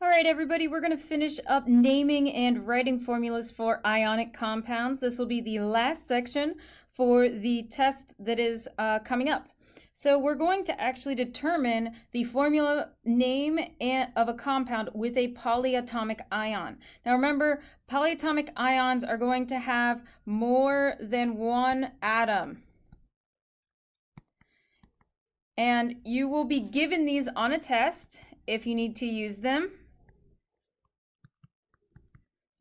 All right, everybody, we're going to finish up naming and writing formulas for ionic compounds. This will be the last section for the test that is coming up. So we're going to actually determine the formula name of a compound with a polyatomic ion. Now remember, polyatomic ions are going to have more than one atom. And you will be given these on a test if you need to use them.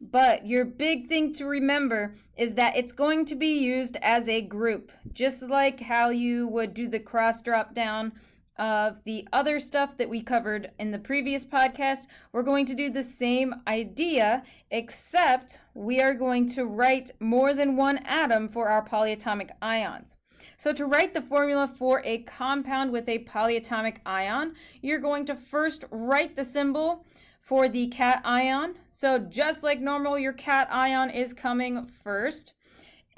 But your big thing to remember is that it's going to be used as a group, just like how you would do the cross drop down of the other stuff that we covered in the previous podcast. We're going to do the same idea, except we are going to write more than one atom for our polyatomic ions. So to write the formula for a compound with a polyatomic ion, you're going to first write the symbol for the cation. So just like normal, your cation is coming first.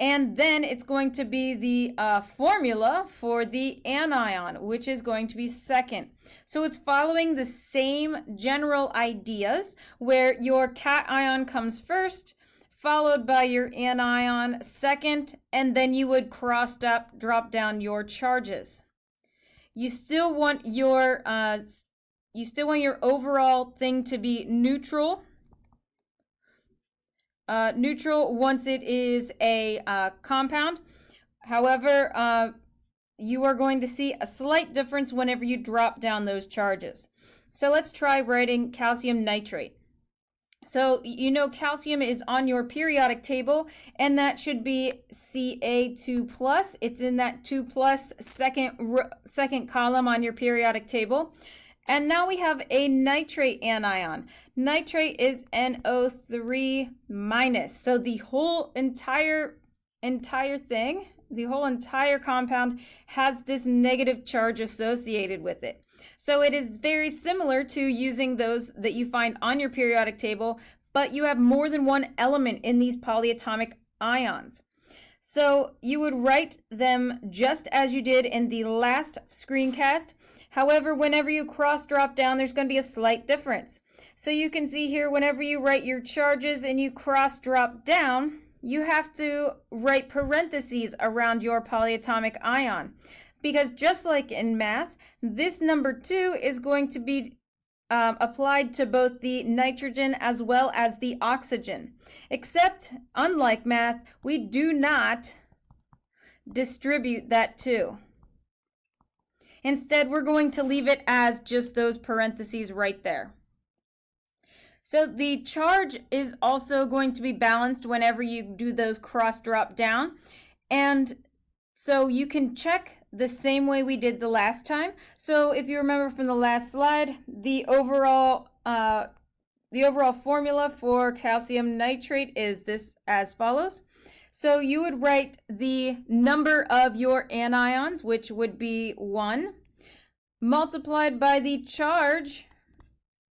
And then it's going to be the formula for the anion, which is going to be second. So it's following the same general ideas where your cation comes first, followed by your anion second, and then you would drop down your charges. You still want your overall thing to be neutral. Neutral once it is a compound. However, you are going to see a slight difference whenever you drop down those charges. So let's try writing calcium nitrate. So you know calcium is on your periodic table, and that should be Ca2+. It's in that 2+ second column on your periodic table. And now we have a nitrate anion. Nitrate is NO3-. So the whole entire thing, the whole entire compound has this negative charge associated with it. So it is very similar to using those that you find on your periodic table, but you have more than one element in these polyatomic ions. So you would write them just as you did in the last screencast. However, whenever you cross drop down, there's going to be a slight difference. So you can see here, whenever you write your charges and you cross drop down, you have to write parentheses around your polyatomic ion. Because just like in math, this number 2 is going to be applied to both the nitrogen as well as the oxygen. Except, unlike math, we do not distribute that 2. Instead, we're going to leave it as just those parentheses right there. So the charge is also going to be balanced whenever you do those cross drop down. And so you can check the same way we did the last time. So if you remember from the last slide, the overall formula for calcium nitrate is this as follows. So you would write the number of your anions, which would be 1, multiplied by the charge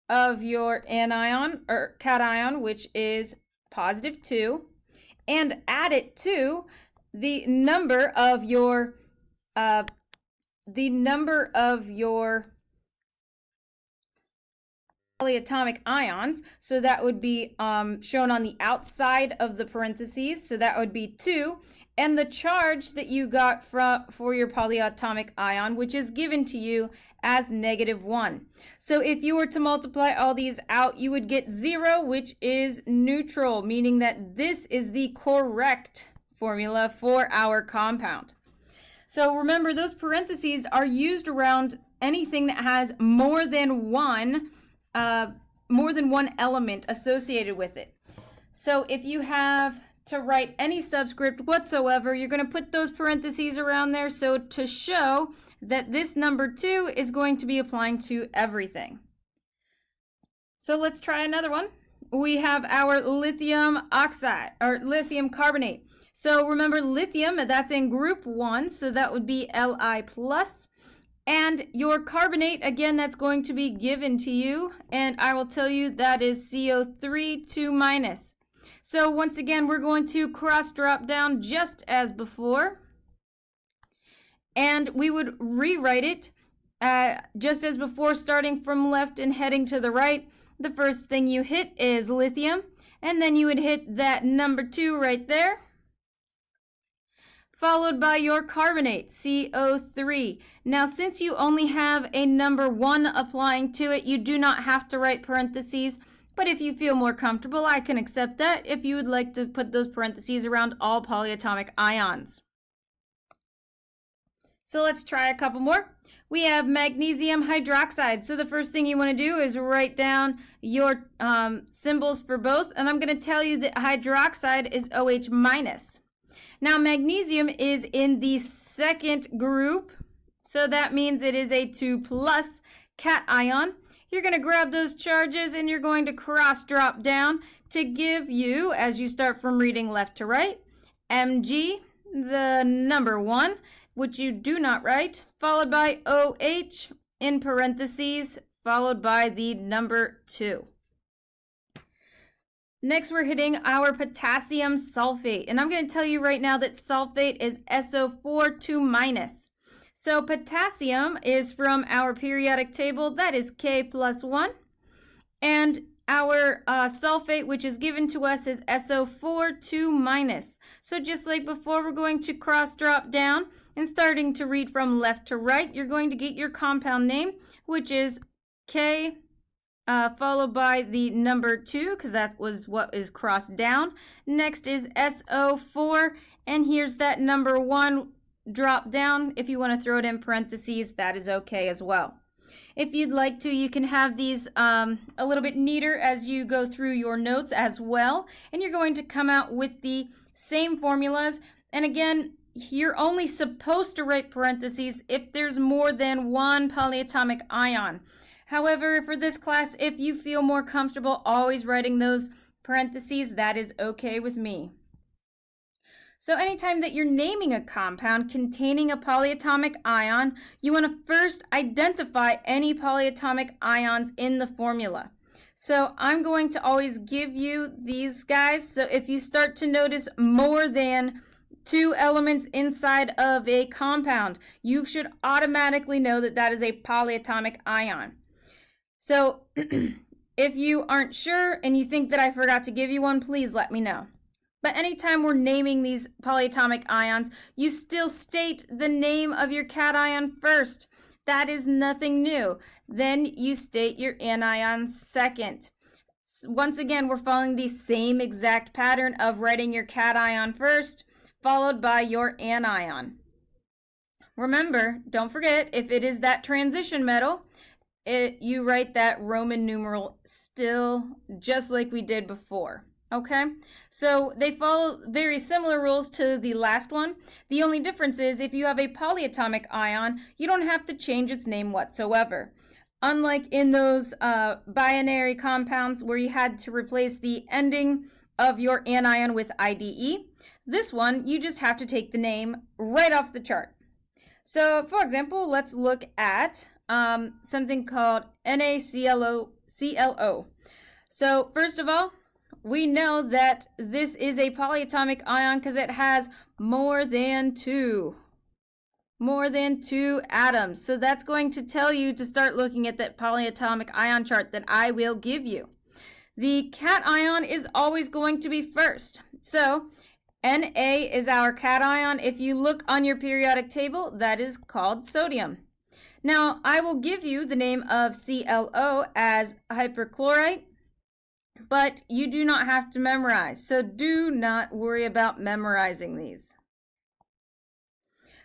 of your anion or cation, which is +2, and add it to the number of your polyatomic ions. So that would be shown on the outside of the parentheses. So that would be 2, and the charge that you got for your polyatomic ion, which is given to you as -1. So if you were to multiply all these out, you would get 0, which is neutral, meaning that this is the correct formula for our compound. So remember, those parentheses are used around anything that has more than one element associated with it. So if you have to write any subscript whatsoever, you're going to put those parentheses around there so to show that this number 2 is going to be applying to everything. So let's try another one. We have our lithium oxide or lithium carbonate. So remember, lithium, that's in group 1, so that would be Li+. And your carbonate, again, that's going to be given to you, and I will tell you that is CO3 2-. So once again, we're going to cross drop down just as before, and we would rewrite it just as before, starting from left and heading to the right. the first thing you hit is lithium, and then you would hit that number 2 right there, followed by your carbonate, CO3. Now, since you only have a number 1 applying to it, you do not have to write parentheses, but if you feel more comfortable, I can accept that if you would like to put those parentheses around all polyatomic ions. So let's try a couple more. We have magnesium hydroxide. So the first thing you want to do is write down your symbols for both, and I'm going to tell you that hydroxide is OH minus. Now, magnesium is in the second group, so that means it is a 2 plus cation. You're going to grab those charges and you're going to cross drop down to give you, as you start from reading left to right, Mg, the number 1, which you do not write, followed by OH in parentheses, followed by the number 2. Next, we're hitting our potassium sulfate, and I'm going to tell you right now that sulfate is SO4 2 minus. So potassium is from our periodic table, that is K plus 1, and our sulfate, which is given to us, is SO4 2 minus. So just like before, we're going to cross drop down, and starting to read from left to right, you're going to get your compound name, which is K followed by the number 2, because that was what is crossed down. Next is SO4, and here's that number 1 drop down. If you want to throw it in parentheses, that is okay as well. If you'd like to, you can have these a little bit neater as you go through your notes as well, and you're going to come out with the same formulas. And again, you're only supposed to write parentheses if there's more than one polyatomic ion. However, for this class, if you feel more comfortable always writing those parentheses, that is okay with me. So anytime that you're naming a compound containing a polyatomic ion, you want to first identify any polyatomic ions in the formula. So I'm going to always give you these guys. So if you start to notice more than 2 elements inside of a compound, you should automatically know that that is a polyatomic ion. So if you aren't sure and you think that I forgot to give you one, please let me know. But anytime we're naming these polyatomic ions, you still state the name of your cation first. That is nothing new. Then you state your anion second. Once again, we're following the same exact pattern of writing your cation first, followed by your anion. Remember, don't forget, if it is that transition metal, you write that Roman numeral still, just like we did before. Okay, so they follow very similar rules to the last one. The only difference is if you have a polyatomic ion, you don't have to change its name whatsoever. Unlike in those binary compounds where you had to replace the ending of your anion with IDE, this one, you just have to take the name right off the chart. So, for example, let's look at something called NaClO. So, first of all, we know that this is a polyatomic ion because it has more than two atoms. So that's going to tell you to start looking at that polyatomic ion chart that I will give you. The cation is always going to be first. So Na is our cation. If you look on your periodic table, that is called sodium. Now, I will give you the name of ClO as hyperchlorite, but you do not have to memorize, so do not worry about memorizing these.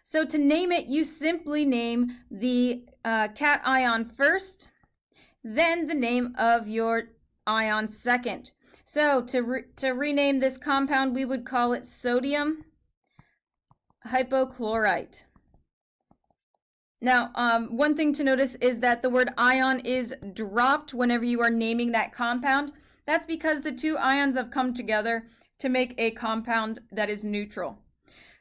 So to name it, you simply name the cation first, then the name of your ion second. So to rename this compound, we would call it sodium hypochlorite. Now, one thing to notice is that the word ion is dropped whenever you are naming that compound. That's because the 2 ions have come together to make a compound that is neutral.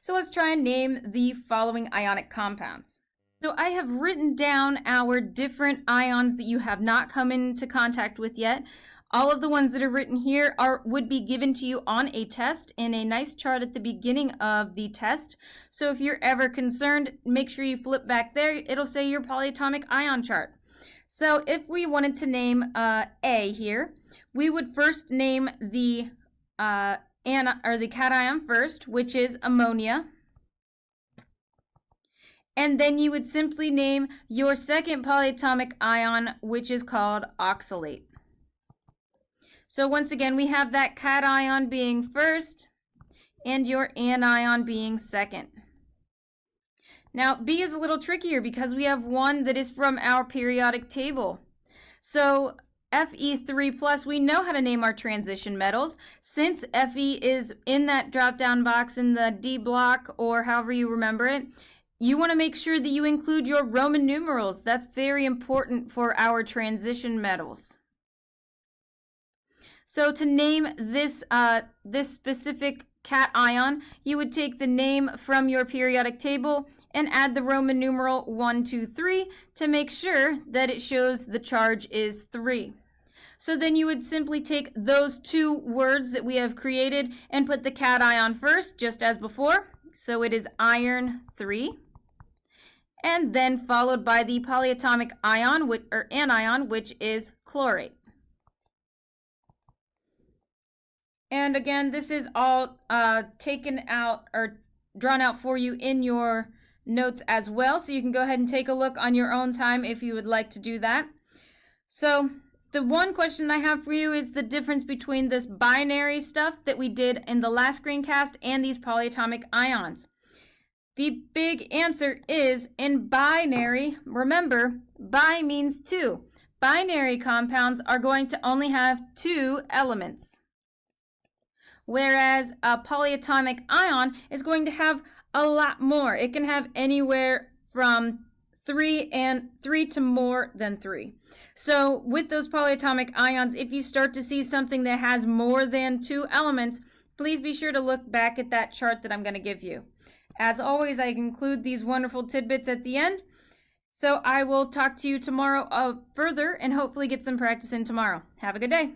So let's try and name the following ionic compounds. So I have written down our different ions that you have not come into contact with yet. All of the ones that are written here would be given to you on a test in a nice chart at the beginning of the test. So if you're ever concerned, make sure you flip back there. It'll say your polyatomic ion chart. So if we wanted to name A here, we would first name the the cation first, which is ammonia. And then you would simply name your second polyatomic ion, which is called oxalate. So once again, we have that cation being first and your anion being second. Now, B is a little trickier because we have one that is from our periodic table. So Fe3+, we know how to name our transition metals. Since Fe is in that drop-down box in the D block, or however you remember it, you want to make sure that you include your Roman numerals. That's very important for our transition metals. So to name this specific cation, you would take the name from your periodic table and add the Roman numeral 1, 2, 3 to make sure that it shows the charge is 3. So then you would simply take those two words that we have created and put the cation first, just as before. So it is iron 3. And then followed by the polyatomic ion, or anion, which is chlorate. And again, this is all taken out or drawn out for you in your notes as well, so you can go ahead and take a look on your own time if you would like to do that. So the one question I have for you is the difference between this binary stuff that we did in the last screencast and these polyatomic ions. The big answer is in binary, remember, bi means 2. Binary compounds are going to only have 2 elements, whereas a polyatomic ion is going to have a lot more. It can have anywhere from 3 to more than 3. So with those polyatomic ions, if you start to see something that has more than 2 elements, please be sure to look back at that chart that I'm going to give you. As always, I include these wonderful tidbits at the end. So I will talk to you tomorrow further and hopefully get some practice in tomorrow. Have a good day.